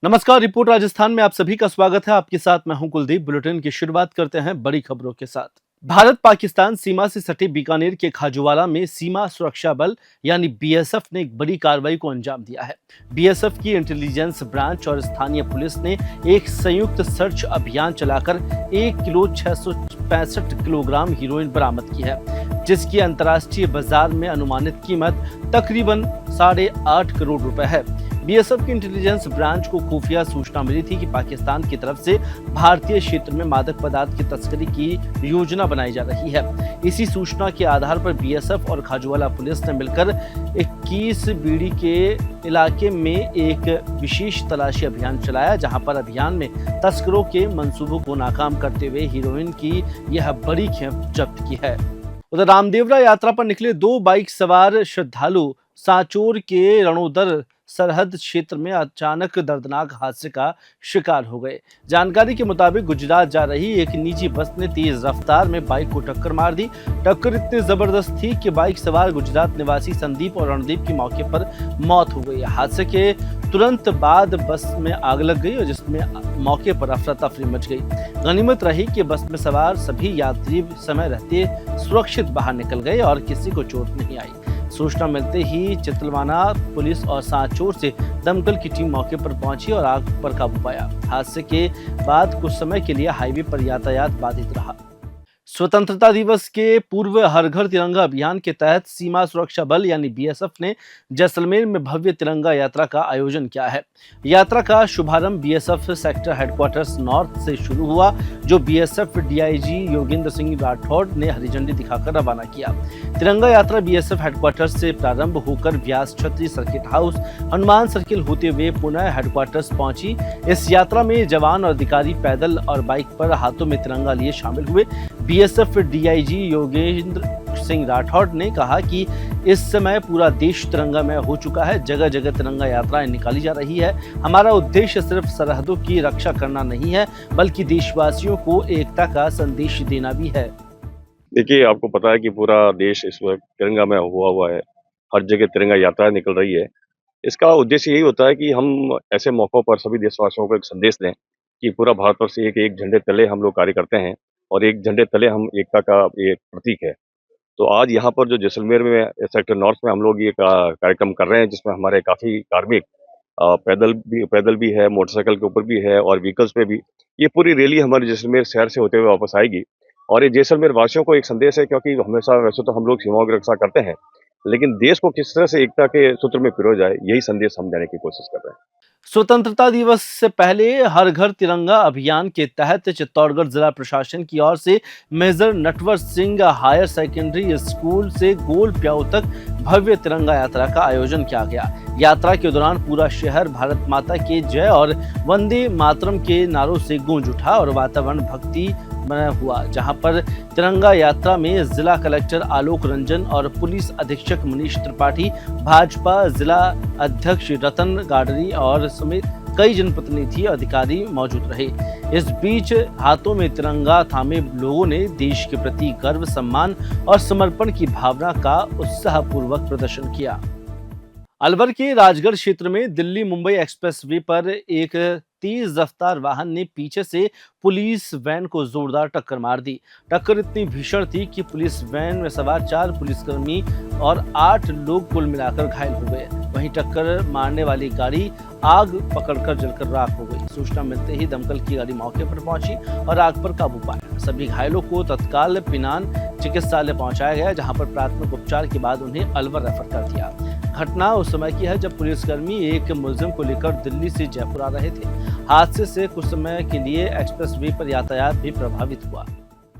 नमस्कार। रिपोर्ट राजस्थान में आप सभी का स्वागत है। आपके साथ मैं हूं कुलदीप। बुलेटिन की शुरुआत करते हैं बड़ी खबरों के साथ। भारत पाकिस्तान सीमा से सटे बीकानेर के खाजूवाला में सीमा सुरक्षा बल यानी बीएसएफ ने एक बड़ी कार्रवाई को अंजाम दिया है। बीएसएफ की इंटेलिजेंस ब्रांच और स्थानीय पुलिस ने एक संयुक्त सर्च अभियान चलाकर 1 किलो 665 किलोग्राम हीरोइन बरामद की है, जिसकी अंतर्राष्ट्रीय बाजार में अनुमानित कीमत तकरीबन 8.5 करोड़ रुपए है। बीएसएफ की इंटेलिजेंस ब्रांच को खुफिया सूचना मिली थी कि पाकिस्तान की तरफ से भारतीय क्षेत्र में मादक पदार्थ की तस्करी की योजना बनाई जा रही है। इसी सूचना के आधार पर बीएसएफ और खाजूवाला पुलिस ने मिलकर 21 बीड़ी के इलाके में एक विशेष तलाशी अभियान चलाया, जहां पर अभियान में तस्करों के मंसूबों को नाकाम करते हुए हीरोइन की यह बड़ी खेप जब्त की है। उधर रामदेवरा यात्रा पर निकले 2 बाइक सवार श्रद्धालु सांचौर के रणोदर सरहद क्षेत्र में अचानक दर्दनाक हादसे का शिकार हो गए। जानकारी के मुताबिक गुजरात जा रही एक निजी बस ने तेज रफ्तार में बाइक को टक्कर मार दी। टक्कर इतनी जबरदस्त थी कि बाइक सवार गुजरात निवासी संदीप और रणदीप की मौके पर मौत हो गई। हादसे के तुरंत बाद बस में आग लग गई और जिसमें मौके पर अफरा तफरी मच गई। गनीमत रही कि बस में सवार सभी यात्री समय रहते सुरक्षित बाहर निकल गए और किसी को चोट नहीं आई। सूचना मिलते ही चितलवाना पुलिस और सांचौर से दमकल की टीम मौके पर पहुंची और आग पर काबू पाया। हादसे के बाद कुछ समय के लिए हाईवे पर यातायात बाधित रहा। स्वतंत्रता दिवस के पूर्व हर घर तिरंगा अभियान के तहत सीमा सुरक्षा बल यानी बीएसएफ ने जैसलमेर में भव्य तिरंगा यात्रा का आयोजन किया है। यात्रा का शुभारंभ बीएसएफ सेक्टर हेडक्वार्टर्स नॉर्थ से शुरू हुआ, जो बीएसएफ डीआईजी योगेंद्र सिंह राठौड़ ने हरी झंडी दिखाकर रवाना किया। तिरंगा यात्रा बीएसएफ हेडक्वार्टर्स से प्रारंभ होकर व्यास छत्री सर्किट हाउस हनुमान सर्किल होते हुए पुनः हेडक्वार्टर्स पहुंची। इस यात्रा में जवान और अधिकारी पैदल और बाइक पर हाथों में तिरंगा लिए शामिल हुए। बीएसएफ डीआईजी योगेंद्र सिंह राठौड़ ने कहा कि इस समय पूरा देश तिरंगामय हो चुका है। जगह जगह तिरंगा यात्राएं निकाली जा रही है। हमारा उद्देश्य सिर्फ सरहदों की रक्षा करना नहीं है, बल्कि देशवासियों को एकता का संदेश देना भी है। देखिए, आपको पता है कि पूरा देश इस वक्त तिरंगामय हुआ है। हर जगह तिरंगा यात्राएं निकल रही है। इसका उद्देश्य यही होता है कि हम ऐसे मौक़ों पर सभी देशवासियों को एक संदेश दें कि पूरा भारतवर्ष एक झंडे तले हम लोग कार्य करते हैं और एक झंडे तले हम एकता का एक प्रतीक है। तो आज यहाँ पर जो जैसलमेर में सेक्टर नॉर्थ में हम लोग ये कार्यक्रम कर रहे हैं, जिसमें हमारे काफ़ी कार्मिक पैदल भी है, मोटरसाइकिल के ऊपर भी है और व्हीकल्स पे भी। ये पूरी रैली हमारे जैसलमेर शहर से होते हुए वापस आएगी और ये जैसलमेर वासियों को एक संदेश है, क्योंकि हमेशा वैसे तो हम लोग सीमाओं की रक्षा करते हैं, लेकिन देश को किस तरह से एकता के सूत्र में पिरो जाए, यही संदेश हम देने की कोशिश कर रहे हैं। स्वतंत्रता दिवस से पहले हर घर तिरंगा अभियान के तहत चित्तौड़गढ़ जिला प्रशासन की ओर से major Natwar Singh higher secondary school से गोल प्याऊ तक भव्य तिरंगा यात्रा का आयोजन किया गया। यात्रा के दौरान पूरा शहर भारत माता के जय और वंदे मातरम के नारों से गूंज उठा और वातावरण भक्ति बना हुआ, जहां पर तिरंगा यात्रा में जिला कलेक्टर आलोक रंजन और पुलिस अधीक्षक मनीष त्रिपाठी, भाजपा जिला अध्यक्ष रतन गाडरी और समेत कई जनप्रतिनिधि अधिकारी मौजूद रहे। इस बीच हाथों में तिरंगा थामे लोगों ने देश के प्रति गर्व, सम्मान और समर्पण की भावना का उत्साहपूर्वक प्रदर्शन किया। अलवर के राजगढ़ क्षेत्र में दिल्ली मुंबई एक्सप्रेसवे पर एक तेज रफ्तार वाहन ने पीछे से पुलिस वैन को जोरदार टक्कर मार दी। टक्कर इतनी भीषण थी कि पुलिस वैन में सवार 4 पुलिसकर्मी और 8 लोग कुल मिलाकर घायल हो गए। वहीं टक्कर मारने वाली गाड़ी आग पकड़कर जलकर राख हो गई। सूचना मिलते ही दमकल की गाड़ी मौके पर पहुंची और आग पर काबू पाया। सभी घायलों को तत्काल पिनान चिकित्सालय पहुंचाया गया, जहां पर प्राथमिक उपचार के बाद उन्हें अलवर रेफर कर दिया। घटना उस समय की है जब पुलिसकर्मी एक मुलजिम को लेकर दिल्ली से जयपुर आ रहे थे। हादसे से कुछ समय के लिए एक्सप्रेसवे पर यातायात भी प्रभावित हुआ।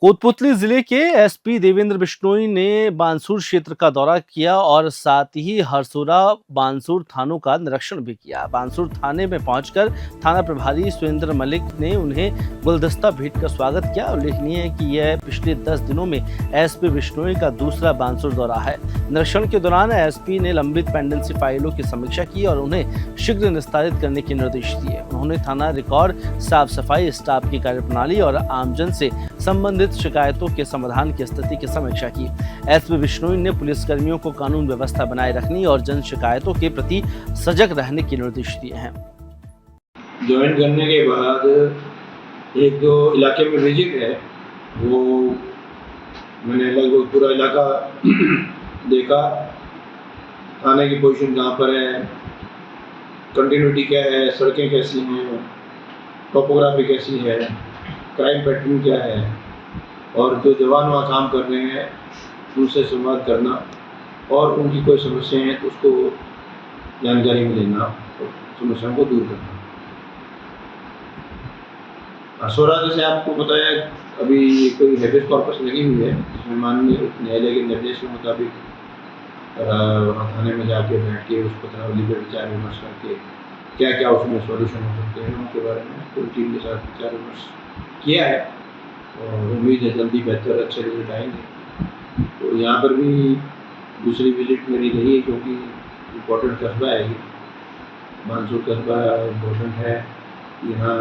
कोटपुतली जिले के एसपी देवेंद्र बिश्नोई ने बानसूर क्षेत्र का दौरा किया और साथ ही हरसोरा बानसूर थानों का निरीक्षण भी किया। बानसूर थाने में पहुंचकर थाना प्रभारी सुरेंद्र मलिक ने उन्हें गुलदस्ता भेंट कर स्वागत किया। उल्लेखनीय है कि यह पिछले 10 दिनों में एसपी बिश्नोई का दूसरा बानसूर दौरा है। निरीक्षण के दौरान एसपी ने लंबित पेंडेंसी फाइलों की समीक्षा की और उन्हें शीघ्र निस्तारित करने के निर्देश दिए। उन्होंने थाना रिकॉर्ड, साफ सफाई, स्टाफ की कार्यप्रणाली और आमजन से संबंधित शिकायतों के समाधान की स्थिति की समीक्षा की। एसपी बिश्नोई ने पुलिसकर्मियों को कानून व्यवस्था बनाए रखने और जन शिकायतों के प्रति सजग रहने के निर्देश दिए हैं। ज्वाइन करने के बाद एक जो इलाके में विजिट है वो मैंने लगभग पूरा इलाका देखा, थाने की पोजीशन कहाँ पर है, कंटिन्यूटी क्या है, सड़कें कैसी हैं, टोपोग्राफी कैसी है, क्राइम पैटर्न क्या है, और जो जवान वहाँ काम कर रहे हैं उनसे संवाद करना और उनकी कोई समस्या है तो उसको जानकारी में लेना और समस्याओं को दूर करना। सोरा जैसे आपको बताया, अभी कोई हेबियस कॉर्पस लगी हुई है जिसमें माननीय उच्च न्यायालय के निर्देश के मुताबिक वहाँ थाने में जाके बैठ के उस पत्रावली पर विचार विमर्श करके क्या क्या उसमें सॉल्यूशन हो सकते हैं उनके बारे में पूरी टीम के साथ विचार विमर्श किया है और उम्मीद है जल्दी बेहतर अच्छे रिजल्ट आएंगे। तो यहाँ पर भी दूसरी विजिट मेरी रही है क्योंकि इम्पोर्टेंट कस्बा है, मानसूर कस्बा इम्पोर्टेंट है यहाँ।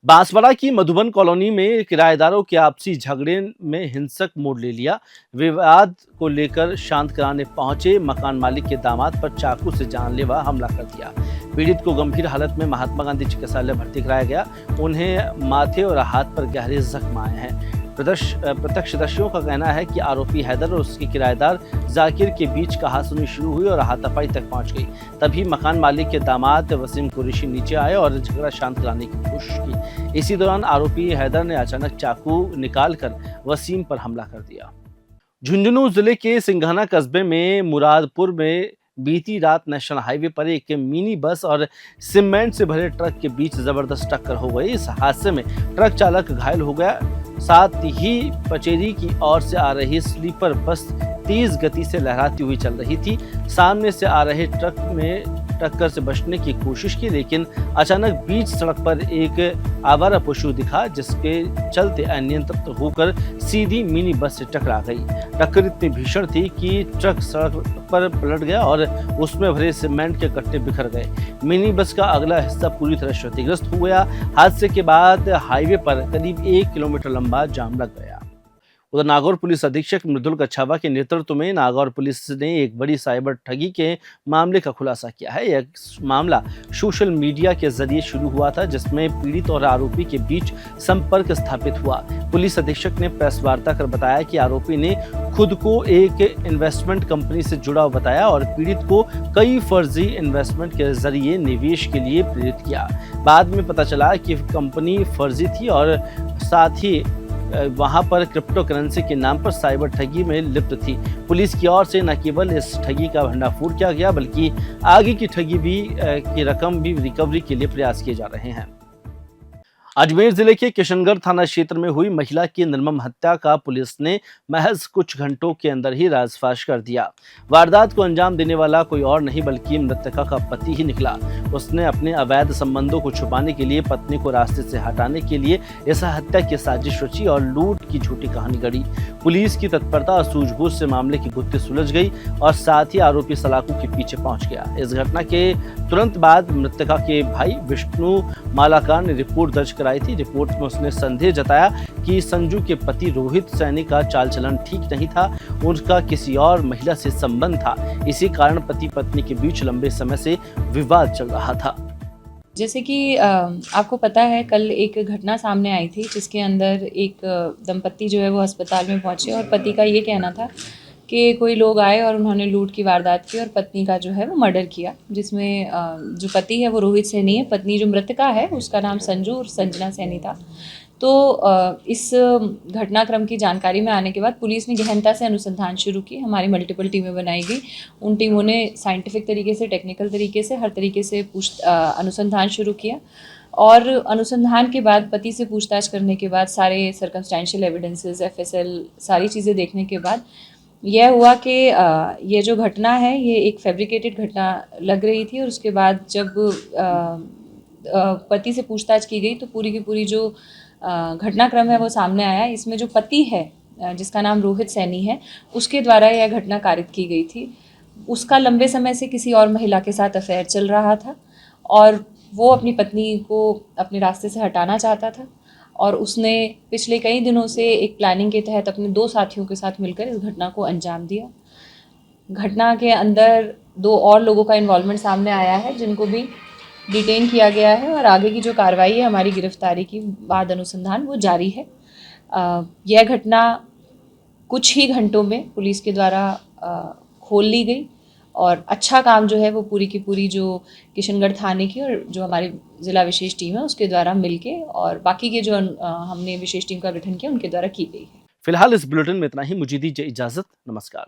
बांसवाड़ा की मधुबन कॉलोनी में किराएदारों के आपसी झगड़े में हिंसक मोड़ ले लिया। विवाद को लेकर शांत कराने पहुंचे मकान मालिक के दामाद पर चाकू से जानलेवा हमला कर दिया। पीड़ित को गंभीर हालत में महात्मा गांधी चिकित्सालय भर्ती कराया गया। उन्हें माथे और हाथ पर गहरे जख्म आए हैं। प्रत्यक्षदर्शियों का कहना है कि आरोपी हैदर और उसके किराएदार जाकिर के बीच कहासुनी शुरू हुई और हाथापाई तक पहुंच गई। तभी मकान मालिक के दामाद वसीम कुरैशी नीचे आए और झगड़ा शांत कराने की कोशिश की। इसी दौरान आरोपी हैदर ने अचानक चाकू निकालकर वसीम पर हमला कर दिया। झुंझुनू जिले के सिंघाना कस्बे में मुरादपुर में बीती रात नेशनल हाईवे पर एक मिनी बस और सीमेंट से भरे ट्रक के बीच जबरदस्त टक्कर हो गई। इस हादसे में ट्रक चालक घायल हो गया। साथ ही पचेरी की ओर से आ रही स्लीपर बस तेज गति से लहराती हुई चल रही थी। सामने से आ रहे ट्रक में टक्कर से बचने की कोशिश की, लेकिन अचानक बीच सड़क पर एक आवारा पशु दिखा जिसके चलते अनियंत्रित होकर सीधी मिनी बस से टकरा गई। टक्कर इतनी भीषण थी कि ट्रक सड़क पर पलट गया और उसमें भरे सीमेंट के कट्टे बिखर गए। मिनी बस का अगला हिस्सा पूरी तरह क्षतिग्रस्त हो गया। हादसे के बाद हाईवे पर करीब 1 किलोमीटर लंबा जाम लग गया। उधर नागौर पुलिस अधीक्षक मृदुल कच्छावा के नेतृत्व में नागौर पुलिस ने एक बड़ी साइबर ठगी के मामले का खुलासा किया है। यह मामला सोशल मीडिया के जरिए शुरू हुआ था जिसमें पीड़ित और आरोपी के बीच संपर्क स्थापित हुआ। पुलिस अधीक्षक ने प्रेस वार्ता कर बताया कि आरोपी ने खुद को एक इन्वेस्टमेंट कंपनी से जुड़ा हुआ बताया और पीड़ित को कई फर्जी इन्वेस्टमेंट के जरिए निवेश के लिए प्रेरित किया। बाद में पता चला कि कंपनी फर्जी थी और साथ ही वहां पर क्रिप्टो करेंसी के नाम पर साइबर ठगी में लिप्त थी। पुलिस की ओर से न केवल इस ठगी का भंडाफोड़ किया गया बल्कि आगे की ठगी भी की रकम भी रिकवरी के लिए प्रयास किए जा रहे हैं। अजमेर जिले के किशनगढ़ थाना क्षेत्र में हुई महिला की निर्मम हत्या का पुलिस ने महज कुछ घंटों के अंदर ही राजफाश कर दिया। वारदात को अंजाम देने वाला कोई और नहीं बल्कि मृतका का पति ही निकला। उसने अपने अवैध संबंधों को छुपाने के लिए पत्नी को रास्ते से हटाने के लिए इस हत्या की साजिश रची और लूट की झूठी कहानी गढ़ी। पुलिस की तत्परता और सूझबूझ से मामले की गुत्थी सुलझ गई और साथ ही आरोपी सलाखों के पीछे पहुंच गया। इस घटना के तुरंत बाद मृतका के भाई विष्णु मालाकार ने रिपोर्ट दर्ज कराई थी। रिपोर्ट में उसने संदेह जताया कि संजू के पति रोहित सैनी का चाल चलन ठीक नहीं था, उनका किसी और महिला से संबंध था। इसी कारण पति पत्नी के बीच लंबे समय से विवाद चल रहा था। जैसे कि आपको पता है कल एक घटना सामने आई थी जिसके अंदर एक दंपत्ति जो है वो अस्पताल में पहुंचे और पति का ये कहना था कि कोई लोग आए और उन्होंने लूट की वारदात की और पत्नी का जो है वो मर्डर किया, जिसमें जो पति है वो रोहित सैनी है, पत्नी जो मृतका है उसका नाम संजू और संजना सैनी था। तो इस घटनाक्रम की जानकारी में आने के बाद पुलिस ने गहनता से अनुसंधान शुरू की। हमारी मल्टीपल टीमें बनाई गई। उन टीमों ने साइंटिफिक तरीके से, टेक्निकल तरीके से, हर तरीके से अनुसंधान शुरू किया और अनुसंधान के बाद पति से पूछताछ करने के बाद सारे सर्कमस्टेंशियल एविडेंसेस, FSL, सारी चीज़ें देखने के बाद यह हुआ कि ये जो घटना है ये एक फैब्रिकेटेड घटना लग रही थी। और उसके बाद जब पति से पूछताछ की गई तो पूरी की पूरी जो घटनाक्रम है वो सामने आया। इसमें जो पति है जिसका नाम रोहित सैनी है उसके द्वारा यह घटना कारित की गई थी। उसका लंबे समय से किसी और महिला के साथ अफेयर चल रहा था और वो अपनी पत्नी को अपने रास्ते से हटाना चाहता था और उसने पिछले कई दिनों से एक प्लानिंग के तहत अपने 2 साथियों के साथ मिलकर इस घटना को अंजाम दिया। घटना के अंदर 2 और लोगों का इन्वॉल्वमेंट सामने आया है जिनको भी डिटेन किया गया है और आगे की जो कार्रवाई है हमारी गिरफ्तारी की बाद अनुसंधान वो जारी है। यह घटना कुछ ही घंटों में पुलिस के द्वारा खोल ली गई और अच्छा काम जो है वो पूरी की पूरी जो किशनगढ़ थाने की और जो हमारी ज़िला विशेष टीम है उसके द्वारा मिलके और बाकी के जो हमने विशेष टीम का गठन किया उनके द्वारा की गई है। फिलहाल इस बुलेटिन में इतना ही। मुझे दीजिए इजाजत। नमस्कार।